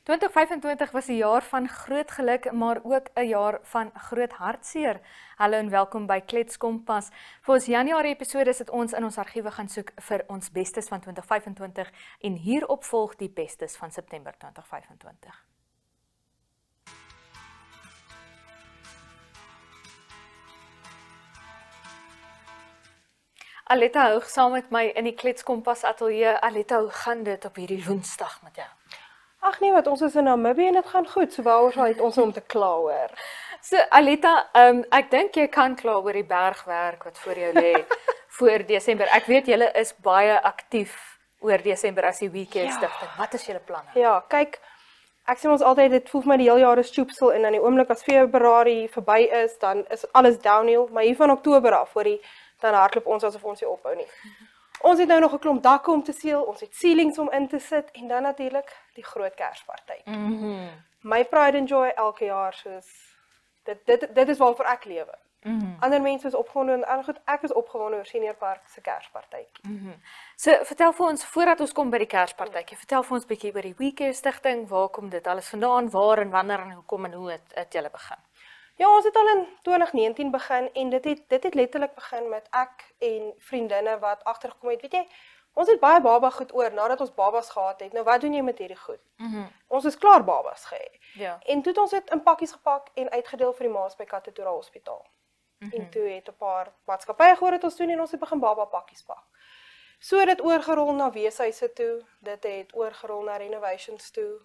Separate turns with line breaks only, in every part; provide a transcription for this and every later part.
2025 was 'n jaar van groot geluk, maar ook 'n jaar van groot hartseer. Hallo en welkom by Klets Kompas. Vir ons Januarie episode is dit ons in ons argiewe gaan soek vir ons bestes van 2025 en hierop volg die bestes van September 2025. Aletta Hoog saam met my in die Klets Kompas ateljee. Aletta, hoe gaan dit op hierdie Woensdag met jou?
Ag nee, wat ons is in Namibië en dit gaan goed. So waaroor het ons om te kla hoor.
So Aletta, ek dink jy kan kla oor die bergwerk wat voor jou lê voor Desember. Ek weet julle is baie aktief oor Desember as die weekend stigting. Wat is julle planne?
Ja, kyk, ek sê ons altyd dit voel vir my die hele jaar is stoepsel en dan die oomblik as Februarie verby is, dan is alles downhill, maar hier van Oktober af dan hardloop ons asof ons nie ophou nie. Ons het nou nog 'n klomp dakke om te seël, ons het ceilings om in te sit en dan natuurlik die groot Kerspartytjie. My pride and joy elke jaar soos dit is waarvoor ek lewe. Ander mense is opgewonde en goed, ek is opgewonde oor Senior Park se Kerspartytjie.
So vertel vir ons voordat ons kom by die Kerspartytjie, vertel vir ons bietjie oor die WeCare stigting, waar kom dit alles vandaan, waar en wanneer en hoekom en hoe het julle begin?
Ja, ons het al in 2019 begin en dit het letterlik begin met ek en vriendinne wat agtergekom het, weet jy, ons het baie baba goed oor nadat ons babas gehad het. Nou wat doen jy met hierdie goed? Ons is klaar babas gehê.
Ja.
En toe het ons dit in pakkies gepak en uitgedeel vir die Maas by Katotora Hospitaal. En toe het 'n paar maatskappye gehoor het ons doen en ons het begin baba pakkies pak. So het dit oorgerol na weeshuise toe, dit het oorgerol na renovations toe.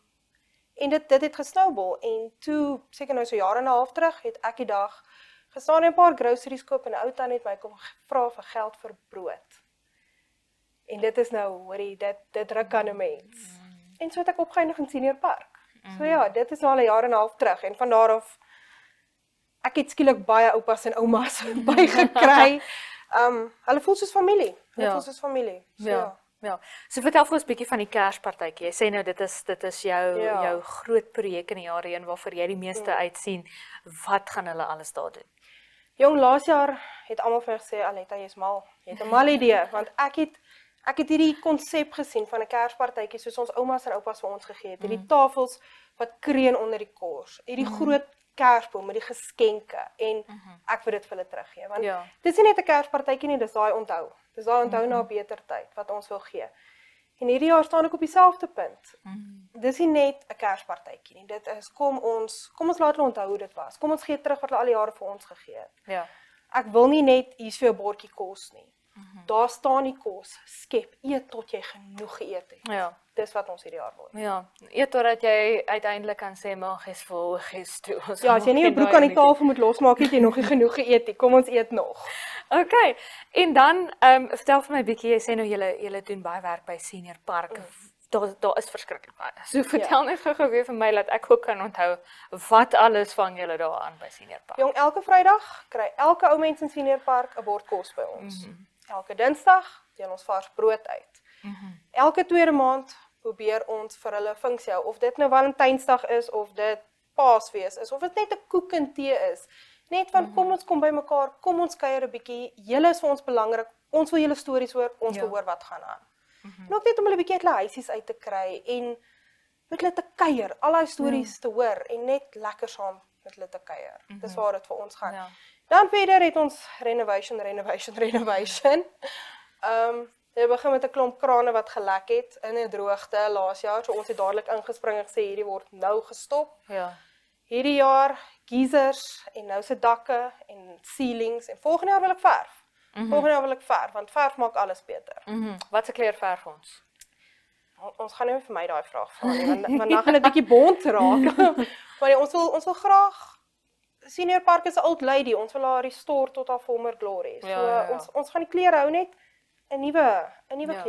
En dit het gesnowball en toe, seker nou so jare en 'n half terug, het ek die dag gestaan en 'n paar groceries koop en 'n ou tannie het my kom vra vir geld vir brood. En dit is nou, hoorie, dit ruk aan 'n mens. En so het ek opgeëindig in Senior Park. So ja, dit is nou al 'n jaar en 'n half terug en van daar af ek het skielik baie oupas en oumas bygekry. Hulle voel soos familie. Hulle voel soos familie. So,
Ja. So vertel vir ons 'n bietjie van die Kerspartytjie. Jy sê nou dit is jou groot projek in die jare heen waarvoor jy die meeste uitsien. Wat gaan hulle alles daar doen?
Jong, laas jaar het almal vir my gesê, Aletta, jy's mal. Jy het 'n mal idee want ek het hierdie konsep gesien van 'n Kerspartytjie soos ons oumas en oupas vir ons gegee het. Hierdie tafels wat kreun onder die kors. Hierdie groot Kersboom met die geskenke en ek wil dit vir hulle teruggee want dis nie net 'n Kerspartytjie nie, dis daai onthou. Dis daai onthou na 'n beter tyd wat ons wil gee. En hierdie jaar staan ek op dieselfde punt. Dis nie net 'n Kerspartytjie nie. Dit is kom ons laat hulle onthou hoe dit was. Kom ons gee terug wat hulle al die jare vir ons gegee het.
Ja.
Ek wil nie net hier's vir 'n bordjie kos nie. Daar staan die kos, skep, eet tot jy genoeg geëet het.
Ja.
Dis wat ons hierdie jaar wil.
Ja, eet totdat jy uiteindelik kan sê maag is vol, ges toe.
Ja, as jy nie jou broek aan die tafel moet losmaak het jy nog nie genoeg geëet nie. Kom ons eet nog.
Okay. En dan vertel vir my bietjie, jy sê nou julle doen baie werk by Senior Park. Daar is verskriklik baie. So vertel net gou weer vir my dat ek ook kan onthou wat alles vang julle daar aan by Senior Park.
Jong, elke Vrydag kry elke ou mens in Senior Park 'n bord kos by ons. Elke Dinsdag deel ons vars brood uit. Elke tweede maand probeer ons vir hulle funksie hou, of dit nou Valentynsdag is, of dit Paasfees is, of dit net 'n koek en tee is. Net van kom ons kom by mekaar, kom ons kuier 'n bietjie, julle is vir ons belangrik, ons wil julle stories hoor, ons wil hoor wat gaan aan. En ook net om hulle 'n bietjie uit hulle huisies uit te kry, en met hulle te kuier, al daai stories te hoor, en net lekker saam met hulle te kuier. Dis waar dit vir ons gaan. Dan verder het ons renovation. We begin met 'n klomp krane wat gelek het in 'n droogte laas jaar. So ons het dadelik ingespring en gesê hierdie word nou gestop.
Ja.
Hierdie jaar geysers en nou se dakke en ceilings en volgende jaar wil ek verf. Volgende jaar wil ek verf want verf maak alles beter.
Wat se kleur verf ons?
Ons gaan nie vir my daai vraag vra nie want dan gaan dit bietjie bont raak. Maar nee, ons wil graag Senior Park is 'n old lady. Ons wil haar restore tot haar former glory. So ons gaan die klere hou net 'n nuwe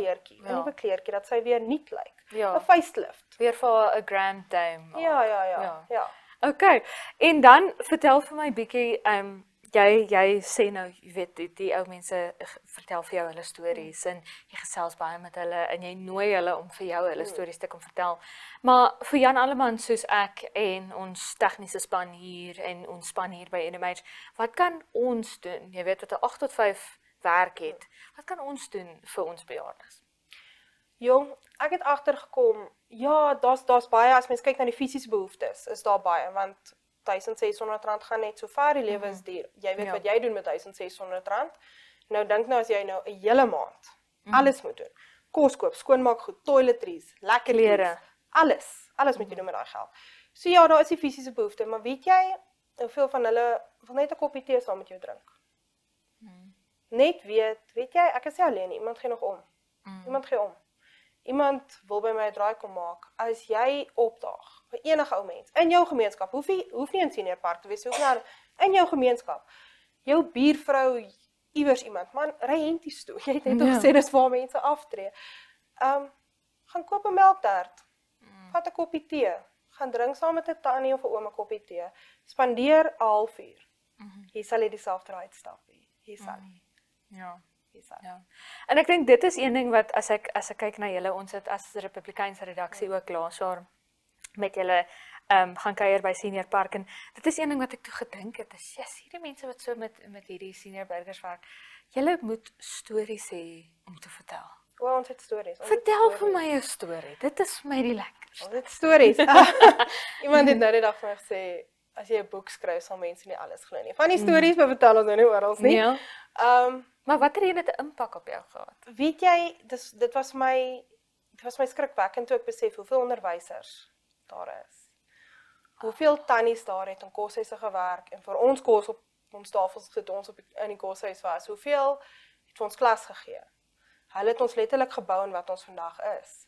kleurtjie dat sy weer nuut lyk. 'n facelift.
Weer vir haar 'n grand dame.
Ja.
Okay. En dan vertel vir my bietjie jy sê nou, jy weet die ou mense vertel vir jou hulle stories en jy gesels baie met hulle en jy nooi hulle om vir jou hulle stories te kom vertel. Maar vir Jan Alleman soos ek en ons tegniese span hier en ons span hier by NMH, wat kan ons doen? Jy weet wat 'n 8 tot 5 werk het. Wat kan ons doen vir ons bejaardes?
Jong, ek het agtergekom, ja, daar's baie as mens kyk na die fisiese behoeftes, is daar baie want R1600 gaan net so ver, die lewe is duur. Jy weet wat jy doen met R1600. Nou dink nou as jy nou 'n hele maand alles moet doen. Kos koop, skoonmaak goed, toiletries, lekker klere, alles moet jy doen met daai geld. So ja, daar is die fisiese behoefte, maar weet jy hoeveel van hulle wil net 'n koppie tee saam met jou drink? Net weet jy, ek is nie alleen nie, iemand gee nog om. Iemand gee om. Iemand wil by my 'n draai kom maak. As jy opdaag vir enige ou mens in jou gemeenskap, hoef nie in Senior Park te wees, hoef nie in jou gemeenskap. Jou buurvrou, iewers iemand, man, ry henties toe. Jy het net gesê dis waar mense aftree. Gaan koop 'n melktert. Vat 'n koppie tee. Gaan drink saam met 'n tannie of 'n oom 'n koppie tee. Spandeer 'n halfuur. Hier sal jy dieselfde uitstap hê. Hier sal jy.
Ja. Ja. En ek dink dit is een ding wat as ek kyk na julle, ons het as Republikeinse redaksie ook laas jaar met julle gaan kuier by Senior Park en dit is een ding wat ek toe gedink het, is hierdie mense wat so met hierdie senior burgers werk, julle moet stories hê om te vertel.
Ons het stories.
Vertel vir my 'n storie. Dit is vir my die lekkerste.
Ons het stories. Iemand het nou die dag vir my gesê, as jy 'n boek skryf, sal mense nie alles glo nie. Van die stories wat vertel ons nou nie oral nie.
Ja. Maar wat het dit 'n impak op jou gehad?
Weet jy, dit was my skrikwekkend toe ek besef hoeveel onderwysers daar is. Hoeveel tannies daar het in koshuise gewerk en vir ons kos op ons tafels gesit, ons in die koshuis was. Hoeveel het vir ons klas gegee? Hulle het ons letterlik gebou in wat ons vandag is.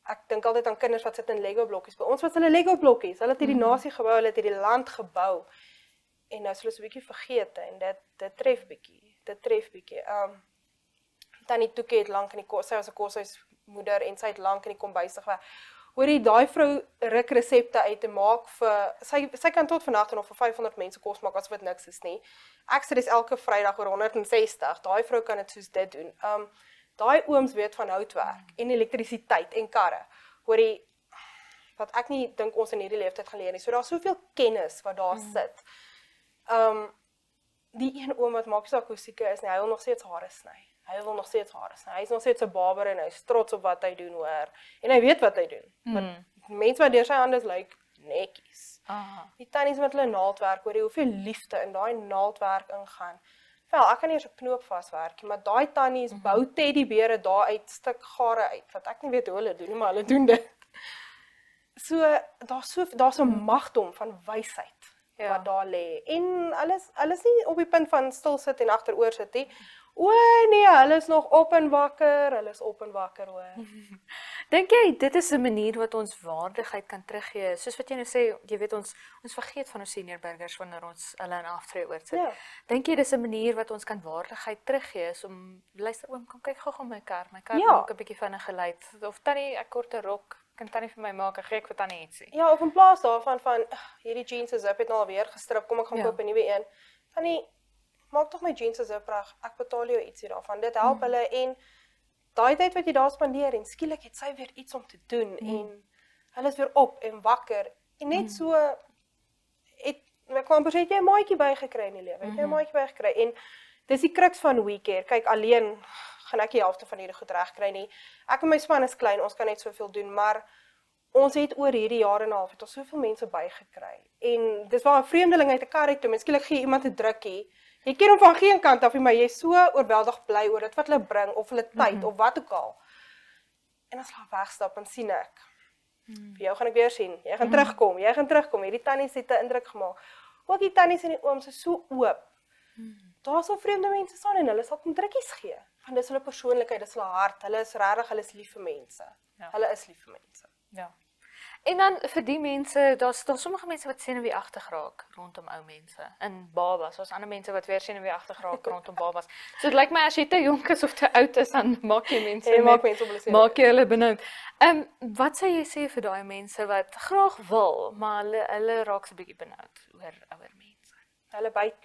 Ek dink altyd aan kinders wat sit in Lego blokkies. By ons was hulle Lego blokkies. Hulle het hierdie nasie gebou, hulle het hierdie land gebou. En nou is hulle so 'n bietjie vergeet en dit tref bietjie. Tannie Toekie het lank in sy was 'n koshuismoeder en sy het lank in die kombuis gewerk. Hoorie, daai vrou ruk resepte uit te maak vir sy kan tot vannag nog vir 500 mense kos maak asof dit niks is nie. Ek sê dis elke Vrydag oor 160. Daai vrou kan dit soos dit doen. Daai ooms weet van houtwerk en elektrisiteit en karre. Hoorie, wat ek nie dink ons in hierdie leeftyd geleer nie. So daar's soveel kennis wat daar sit. Die een oom wat maak so akoestieke is nie, hy wil nog steeds hare sny. Hy is nog steeds 'n barber en hy is trots op wat hy doen, hoor. En hy weet wat hy doen. Want mense wat deur sy hande lyk netjies. Die tannies met hulle naaldwerk, hoor jy hoeveel liefde in daai naaldwerk ingaan. Wel, ek kan nie eens 'n knoop vaswerk nie, maar daai tannies bou teddybere daar uit stuk gare uit, wat ek nie weet hoe hulle doen nie, maar hulle doen dit. So daar's 'n magdom van wysheid wat daar lê. En alles nie op die punt van stil sit en agteroor sit nie. O nee, hulle is nog op en wakker, hoor.
Dink jy dit is 'n manier wat ons waardigheid kan teruggee? Soos wat jy nou sê, jy weet ons vergeet van ons senior burgers wanneer ons hulle in aftreeoord sit.
Ja.
Dink jy dis 'n manier wat ons kan waardigheid teruggee is om luister oom, kom kyk gou-gou my kar maak 'n bietjie vinnig geluid of tannie ek kort 'n rok, kan tannie vir my maak, ek gee ek vir tannie ietsie.
Ja, of in plaas daarvan van hierdie jeans is het nou alweer gestrip, kom ek gaan koop 'n nuwe een. Tannie, maak tog my jeans reg. Ek betaal jou ietsie daarvan. Dit help hulle en daai tyd wat jy daar spandeer en skielik het sy weer iets om te doen en hulle is weer op en wakker en net so ek kan amper sê jy 'n maatjie bygekry in die lewe. Jy 'n maatjie bygekry en dis die kruks van WeCare. Kyk, alleen gaan ek die helfte van hierdie goed regkry nie. Ek en my span is klein, ons kan net soveel doen, maar ons het oor hierdie jare en 'n half het ons soveel mense bygekry. En dis waar 'n vreemdeling uit 'n kar uit toe, mens skielik gee iemand 'n drukkie. Jy ken hom van geen kant af nie, maar jy is so oorweldig bly oor dit wat hulle bring of hulle tyd of wat ook al. En as hulle wegstap en sien ek. Vir jou gaan ek weer sien. Jy gaan terugkom. Hierdie tannies het 'n indruk gemaak. Ook die tannies en die ooms is so oop. Daar sal vreemde mense staan en hulle sal kom drukkies gee. Want dis hulle persoonlikheid, dis hulle hart. Hulle is regtig, hulle is lief vir mense. Hulle is lief vir mense.
Ja. En dan vir die mense, daar's sommige mense wat senuweeagtig raak rondom ou mense en babas. Daar's ander mense wat weer senuweeagtig raak rondom babas. So dit lyk my as jy te jonk is of te oud is, dan maak jy mense maak jy hulle benoud. Wat sou jy sê vir daai mense wat graag wil, maar hulle raak so 'n bietjie benoud oor ouer mense?
Hulle byt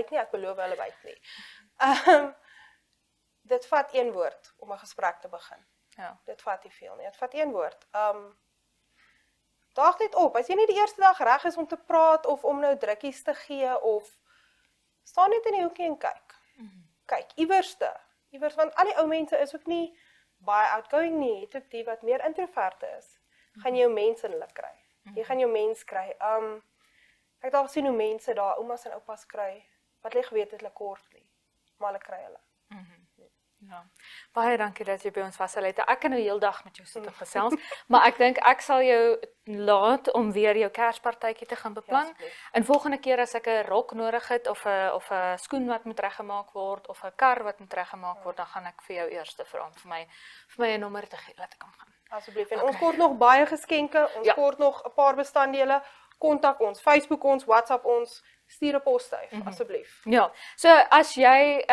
nie, ek beloof hulle byt nie. Dit vat een woord om 'n gesprek te begin.
Ja.
Dit vat nie veel nie. Dit vat een woord. Daag net op. As jy nie die eerste dag reg is om te praat of om nou drukkies te gee of staan net in die hoekie en kyk. Kyk, iewers want al die ou mense is ook nie baie outgoing nie, het ook die wat meer introverte is. Gaan jy jou mens in hulle kry. Jy gaan jou mens kry. Ek het al gesien hoe mense daar oumas en oupas kry, wat hulle geweet het hulle kort nie, maar hulle kry hulle.
Ja. Baie dankie dat jy by ons was, Aletta. Ek kan nou heel dag met jou sit en gesels, maar ek dink ek sal jou laat om weer jou Kerspartytjie te gaan beplan. En volgende keer as ek 'n rok nodig het of 'n skoen wat moet reggemaak word of 'n kar wat moet reggemaak word, dan gaan ek vir jou eers vra om vir my 'n nommer te gee dat ek kan gaan.
Asseblief. En ons kort nog baie geskenke, ons kort nog 'n paar bestanddele. Kontak ons, Facebook ons, WhatsApp ons, stuur 'n posstuif asseblief.
Ja. So as jy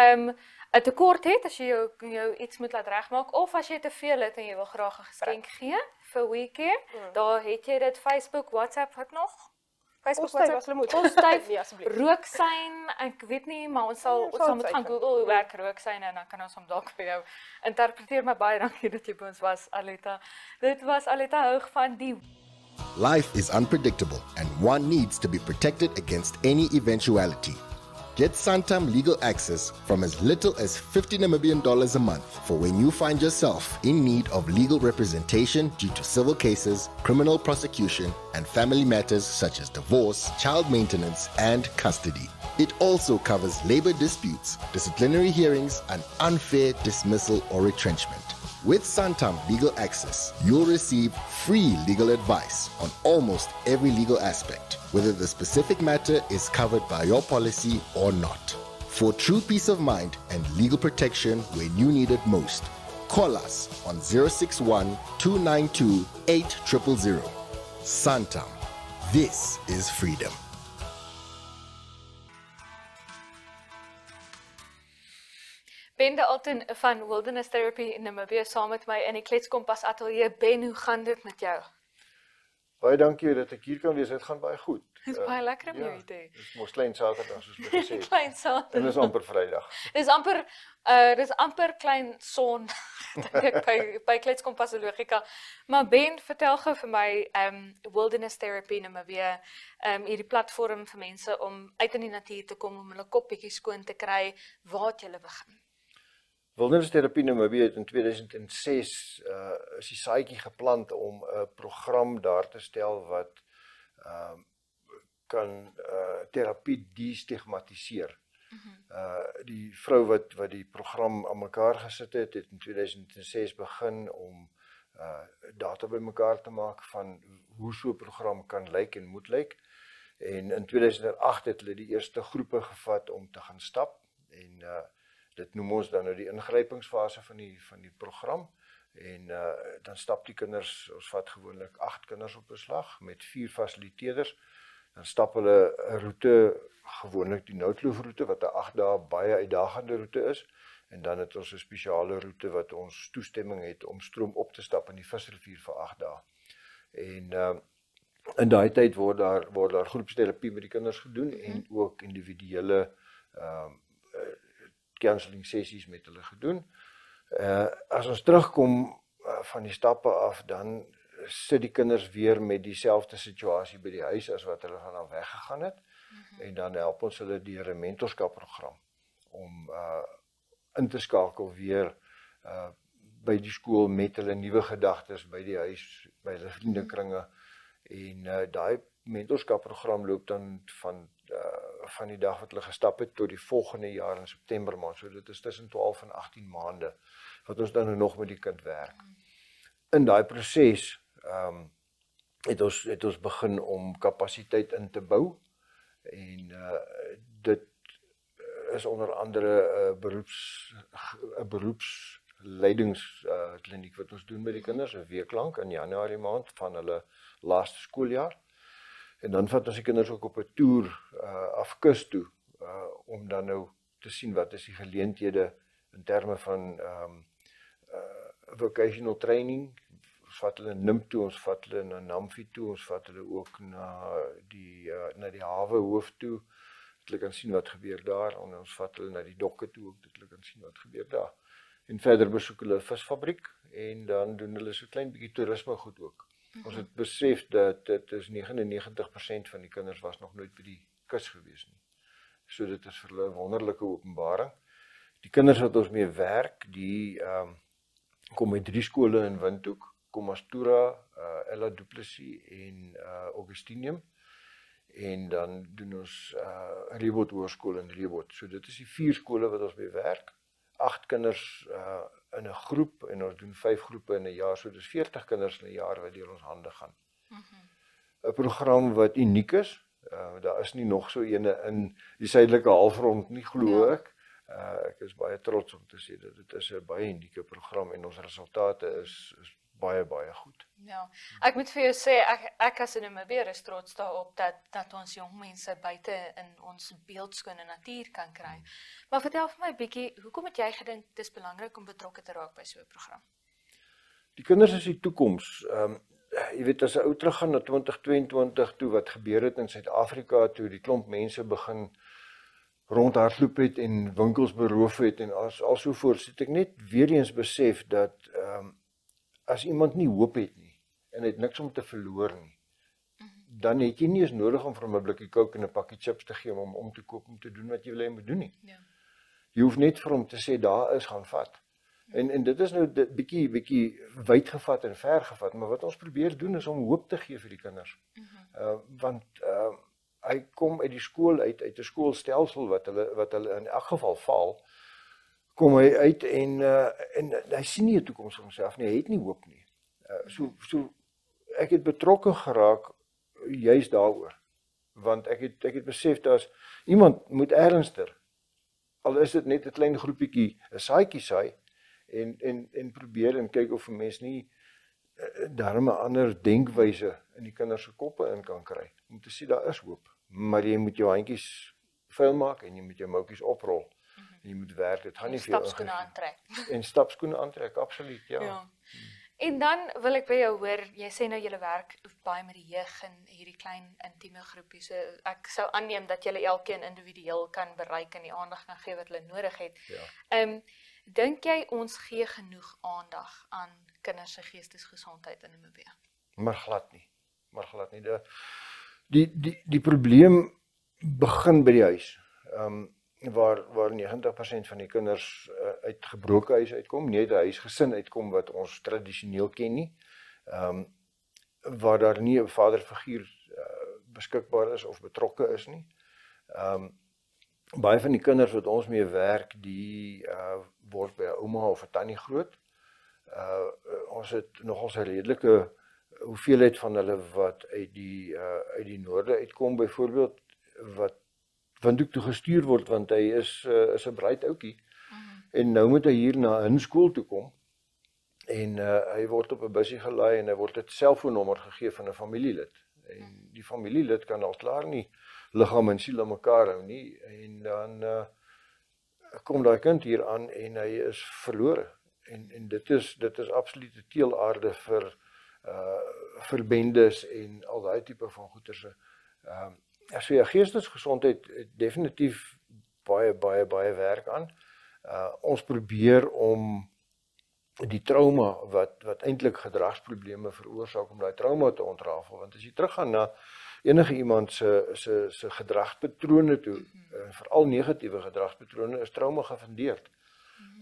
'n tekort het, as jy jou iets moet laat regmaak of as jy te veel het en jy wil graag 'n geskenk gee vir WeCare, daar het jy dit Facebook, WhatsApp, wat nog? Facebook,
Posstuif as hulle moet.
Posstuif,
Nee, asseblief.
rooksein, ek weet nie, maar ons sal moet gaan Google hoe werk rooksein en dan kan ons hom dalk vir jou interpreteer. Maar baie dankie dat jy by ons was, Aletta. Dit was Aletta Hoog van die
Life is unpredictable, and one needs to be protected against any eventuality. Get Santam legal access from as little as $50 Namibian a month for when you find yourself in need of legal representation due to civil cases, criminal prosecution, and family matters such as divorce, child maintenance, and custody. It also covers labor disputes, disciplinary hearings, and unfair dismissal or retrenchment. With Santam Legal Access, you'll receive free legal advice on almost every legal aspect, whether the specific matter is covered by your policy or not. For true peace of mind and legal protection when you need it most, call us on 061 292 8000. Santam. This is freedom.
Ben de Alten van Wilderness Therapy in Namibia saam met my in die Kletskompas ateljee. Ben, hoe gaan dit met jou?
Baie dankie dat ek hier kan wees. Dit gaan baie goed.
Dit is baie lekker om jou hier te hê.
Dis mos klein Saterdag soos jy gesê het.
Klein Saterdag.
En dis amper Vrydag.
Dis amper klein son dink ek by Kletskompas logika. Maar Ben, vertel gou vir my Wilderness Therapy in Namibia, hierdie platform vir mense om uit in die natuur te kom, om hulle kop bietjie skoon te kry. Waar het julle begin?
Wilderness Therapy Namibia het in 2006 is die saadjie geplant om 'n program daar te stel wat kan terapie destigmatiseer. Die vrou wat die program aan mekaar gesit het in 2006 begin om data bymekaar te maak van hoe so 'n program kan lyk en moet lyk. En in 2008 het hulle die eerste groepe gevat om te gaan stap en dit noem ons dan nou die ingrypingsfase van die program. En dan stap die kinders, ons vat gewoonlik 8 kinders op 'n slag met 4 fasiliteerders. Dan stap hulle 'n roete, gewoonlik die Noordloofroete wat 'n 8 dae baie uitdagende roete is. En dan het ons 'n spesiale roete wat ons toestemming het om stroom op te stap in die Visrivier vir 8 dae. En in daai tyd word daar groepsterapie met die kinders gedoen en ook individuele counseling sessies met hulle gedoen. As ons terugkom van die stappe af, dan sit die kinders weer met dieselfde situasie by die huis as wat hulle vanaf weggegaan het. En dan help ons hulle deur 'n mentorskapprogram om in te skakel weer by die skool met hulle nuwe gedagtes, by die huis, by hulle vriendekringe. En daai mentorskapprogram loop dan van die dag wat hulle gestap het tot die volgende jaar in September maand. So dit is tussen 12 en 18 maande wat ons dan nog met die kind werk. In daai proses het ons begin om kapasiteit in te bou en dit is onder andere 'n beroepsleidingskliniek wat ons doen met die kinders 'n week lank in Januarie maand van hulle laaste skooljaar. En dan vat ons die kinders ook op 'n toer af kus toe om dan nou te sien wat is die geleenthede in terme van vocational training. Ons vat hulle NIM toe, ons vat hulle na Namfi toe, ons vat hulle ook na die hawe hoof toe, dat hulle kan sien wat gebeur daar, en ons vat hulle na die dokke toe ook, dat hulle kan sien wat gebeur daar. En verder besoek hulle 'n visfabriek en dan doen hulle so klein bietjie toerisme goed ook. Ons het besef dat dit is 99% van die kinders was nog nooit by die kus gewees nie. So dit is vir hulle 'n wonderlike openbaring. Die kinders wat ons mee werk, die kom uit 3 skole in Windhoek, Kommastura, Ella Du Plessis en Augustinium. En dan doen ons Reboot Hoërskool in Reboot. So dit is die 4 skole wat ons mee werk. 8 kinders in 'n groep en ons doen 5 groepe in 'n jaar, so dis 40 kinders in 'n jaar wat deur ons hande gaan. 'n Program wat uniek is. Daar is nie nog so ene in die suidelike halfrond nie, glo ek. Ek is baie trots om te sê dat dit is 'n baie unieke program en ons resultate is baie goed.
Ja, ek moet vir jou sê, ek as 'n Namibier is trots daarop dat ons jong mense buite in ons beeldskone natuur kan kry. Maar vertel vir my bietjie, hoekom het jy gedink dis belangrik om betrokke te raak by so 'n program?
Die kinders is die toekoms. Jy weet, as 'n ou teruggaan na 2022 toe wat gebeur het in Suid-Afrika, toe die klomp mense begin rondhardloop het en winkels beroof het en alsovoorts, het ek net weer eens besef dat as iemand nie hoop het nie en het niks om te verloor nie, dan het jy nie eens nodig om vir hom 'n blikkie Coke en 'n pakkie chips te gee om te koop om te doen wat jy wil hê hy moet doen nie.
Ja.
Jy hoef net vir hom te sê daar is, gaan vat. En dit is nou bietjie wyd gevat en ver gevat, maar wat ons probeer doen is om hoop te gee vir die kinders. Want hy kom uit die skool uit 'n skoolstelsel wat hulle in elk geval faal, kom hy uit en hy sien nie 'n toekoms vir homself nie, hy het nie hoop nie. So ek het betrokke geraak juis daaroor, want ek het besef daar's iemand moet ernstiger, al is dit net 'n klein groepietjie, 'n saadjie saai en probeer en kyk of 'n mens nie daarom 'n ander denkwyse in die kinders se koppe in kan kry, om te sê daar is hoop, maar jy moet jou handjies vuil maak en jy moet jou moutjies oprol. En jy moet werk, dit gaan nie vir jou
stapskoene aantrek.
En stapskoene aantrek, absoluut, ja.
En dan wil ek by jou hoor, jy sê nou julle werk baie met die jeug en hierdie klein intieme groepies. So ek sou aanneem dat julle elkeen individueel kan bereik en die aandag kan gee wat hulle nodig het.
Ja.
Dink jy ons gee genoeg aandag aan kinders se geestesgesondheid in Namibië?
Maar glad nie. Die probleem begin by die huis. Waar 90% van die kinders uit gebroke huis uitkom, nie uit 'n huisgesin uitkom wat ons tradisioneel ken nie, waar daar nie 'n vaderfiguur beskikbaar is of betrokke is nie. Baie van die kinders wat ons mee werk, die word by 'n ouma of 'n tannie groot. Ons het nogals 'n redelike hoeveelheid van hulle wat uit die noorde uitkom, byvoorbeeld, wat Windhoek toe gestuur word, want hy is 'n bruid ouetjie. En nou moet hy hier na 'n skool toe kom. En hy word op 'n bussie gelaai en hy word 'n selfoonnommer gegee van 'n familielid. En die familielid kan al klaar nie liggaam en siel aan mekaar hou nie. En dan kom daai kind hier aan en hy is verlore. En dit is absolute teelaarde vir bendes en al daai tipe van goeterse. So ja, geestesgesondheid het definitief baie werk aan. Ons probeer om die trauma wat eintlik gedragsprobleme veroorsaak, om daai trauma te ontrafel. Want as jy teruggaan na enige iemand se gedragspatrone toe, veral negatiewe gedragspatrone, is trauma gefundeerd.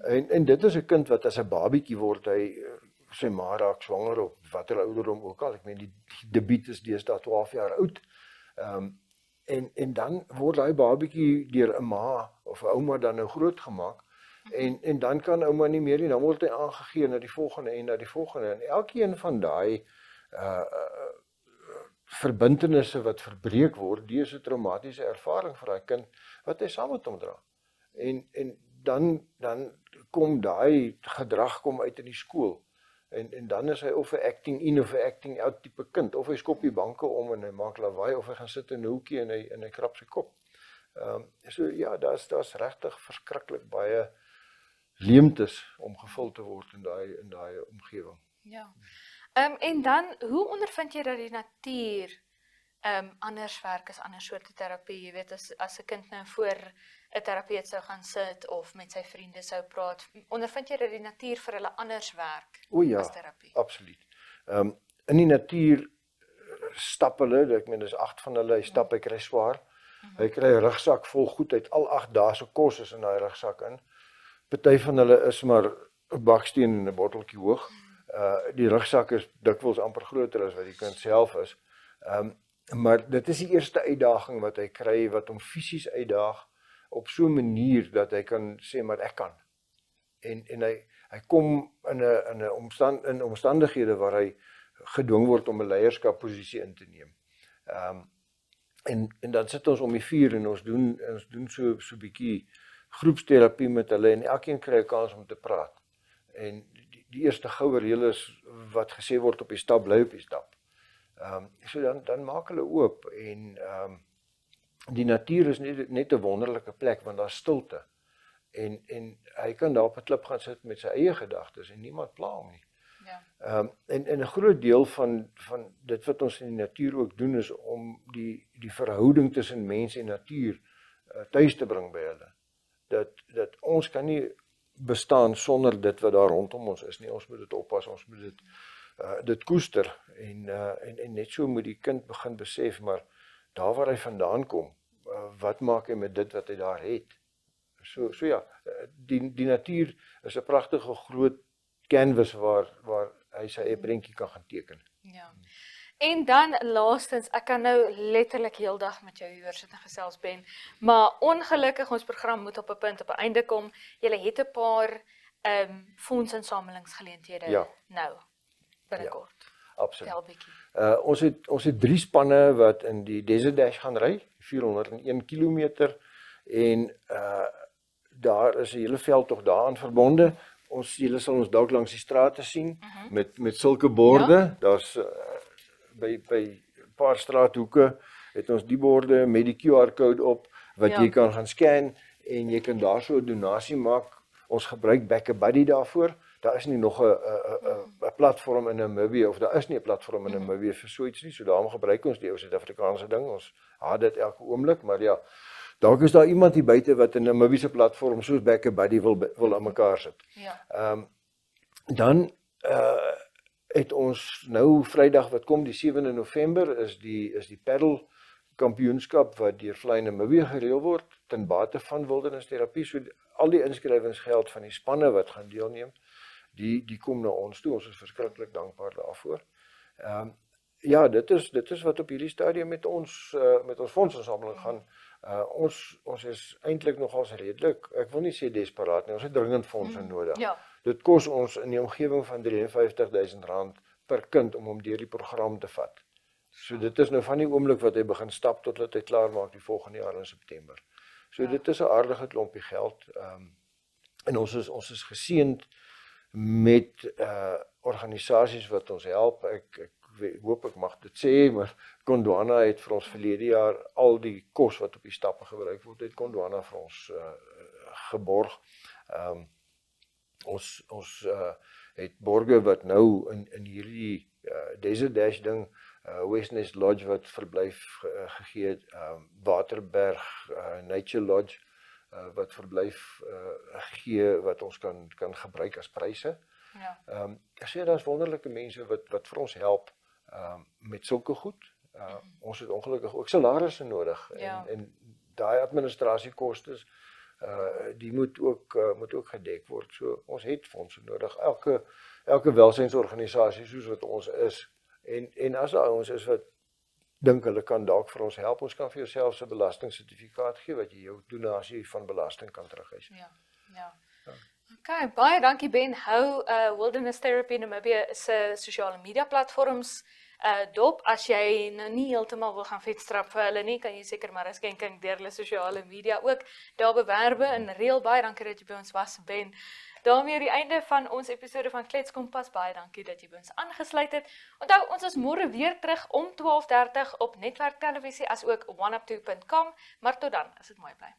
En dit is 'n kind wat as 'n babietjie word, hy sy ma raak swanger op watter ouderdom ook al. Ek meen die debuut is deesdae 12 jaar oud. En dan word daai babietjie deur 'n ma of 'n ouma dan nou grootgemaak. En dan kan ouma nie meer nie, dan word hy aangegee na die volgende en na die volgende. En elkeen van daai verbintenisse wat verbreek word, die is 'n traumatiese ervaring vir daai kind wat hy saam met hom dra. En dan kom daai gedrag uit in die skool. En dan is hy of 'n acting in of 'n acting out tipe kind, of hy skop die banke om en hy maak lawaai, of hy gaan sit in 'n hoekie en hy krap sy kop. So ja, daar's regtig verskriklik baie leemtes om gevul te word in daai omgewing.
Ja. En dan, hoe ondervind jy dat die natuur anders werk as ander soorte terapie? Jy weet, as 'n kind nou voor 'n terapeut sou gaan sit of met sy vriende sou praat, ondervind jy dat die natuur vir hulle anders werk as terapie?
Absoluut. In die natuur stap hulle, ek meen dis 8 van hulle, hy stap, hy kry swaar. Hy kry 'n rugsak vol goed uit, al 8 dae se kos is in daai rugsak in. Party van hulle is maar 'n baksteen en 'n botteltjie hoog. Die rugsak is dikwels amper groter as wat die kind self is. Maar dit is die eerste uitdaging wat hy kry, wat hom fisies uitdaag op so 'n manier dat hy kan sê, maar ek kan. En hy kom in omstandighede waar hy gedwing word om 'n leierskapposisie in te neem. En dan sit ons om die vuur en ons doen so bietjie groepsterapie met hulle en elkeen kry 'n kans om te praat. En die eerste goue reël is wat gesê word op die stap, bly op die stap. So dan maak hulle oop en die natuur is net 'n wonderlike plek want daar's stilte. En hy kan daar op 'n klip gaan sit met sy eie gedagtes en niemand pla hom nie.
Ja.
En 'n groot deel van dit wat ons in die natuur ook doen is om die verhouding tussen mens en natuur tuis te bring by hulle. Dat ons kan nie bestaan sonder dit wat daar rondom ons is nie. Ons moet dit oppas, ons moet dit koester en net so moet die kind begin besef, maar daar waar hy vandaan kom, wat maak hy met dit wat hy daar het? So ja, die natuur is 'n pragtige groot canvas waar hy sy eie prentjie kan gaan teken.
Ja. En dan laastens, ek kan nou letterlik heeldag met jou hier sit en gesels Ben, maar ongelukkig ons program moet op 'n punt op 'n einde kom. Julle het 'n paar fondsinsamelingsgeleenthede nou binnekort.
Ja, absoluut.
Tel bietjie.
Ons het 3 spanne wat in die Desert Dash gaan ry, 401 km en daar is 'n hele veldtog daaraan verbonde. Julle sal ons dalk langs die strate sien met sulke borde. Ja. Daar's by 'n paar straathoeke het ons die borde met die QR-code op wat jy kan gaan scan en jy kan daarso 'n donasie maak. Ons gebruik Back a Buddy daarvoor. Daar is nie nog 'n platform in Namibië of daar is nie 'n platform in Namibië vir so iets nie. So daarom gebruik ons die ou Suid-Afrikaanse ding. Ons haat dit elke oomblik, maar ja, dalk is daar iemand hier buite wat 'n Namibiese platform soos Back a Buddy wil aan mekaar sit.
Ja.
Dan het ons nou Vrydag wat kom, die 7de November is die paddle kampioenskap wat deur Fly Namibia gereël word ten bate van wildernisterapie. So al die inskrywingsgeld van die spanne wat gaan deelneem, die kom na ons toe. Ons is verskriklik dankbaar daarvoor. Ja, dit is wat op hierdie stadium met ons fondsinsameling gaan. Ons is eintlik nogals redelik, ek wil nie sê desperaat nie, ons het dringend fondse nodig.
Ja.
Dit kos ons in die omgewing van R53,000 per kind om deur die program te vat. So dit is nou van die oomblik wat hy begin stap tot dat hy klaar maak die volgende jaar in September. So dit is 'n aardige klompie geld. En ons is geseënd met organisasies wat ons help. Ek hoop ek mag dit sê, maar Gondwana het vir ons verlede jaar al die kos wat op die stappe gebruik word, het Gondwana vir ons geborg. Ons het borge wat nou in hierdie Desert Dash ding, Westnest Lodge wat verblyf gegee het, Waterberg Nature Lodge wat verblyf gee wat ons kan gebruik as pryse.
Ja.
Ek sê daar's wonderlike mense wat vir ons help met sulke goed. Ons het ongelukkig ook salarisse nodig en daai administrasiekostes die moet ook gedek word. So ons het fondse nodig. Elke welsynsorganisasie soos wat ons is en as daar ons is wat dink hulle kan dalk vir ons help, ons kan vir jouself 'n belastingsertifikaat gee wat jy jou donasie van belasting kan terugeis.
Ja. Okay, baie dankie Ben. Hou Wilderness Therapy Namibia se sosiale media platforms dop. As jy nou nie heeltemal wil gaan vetstrap vir hulle nie, kan jy seker maar 'n skenking deur hulle sosiale media ook daar bewerbe en reël. Baie dankie dat jy by ons was, Ben. Daarmee die einde van ons episode van Klets Kompas. Baie dankie dat jy by ons aangesluit het. Onthou, ons is môre weer terug om 12:30 op Netwerk Televisie as ook oneup2.com. Maar tot dan, is dit mooi bly.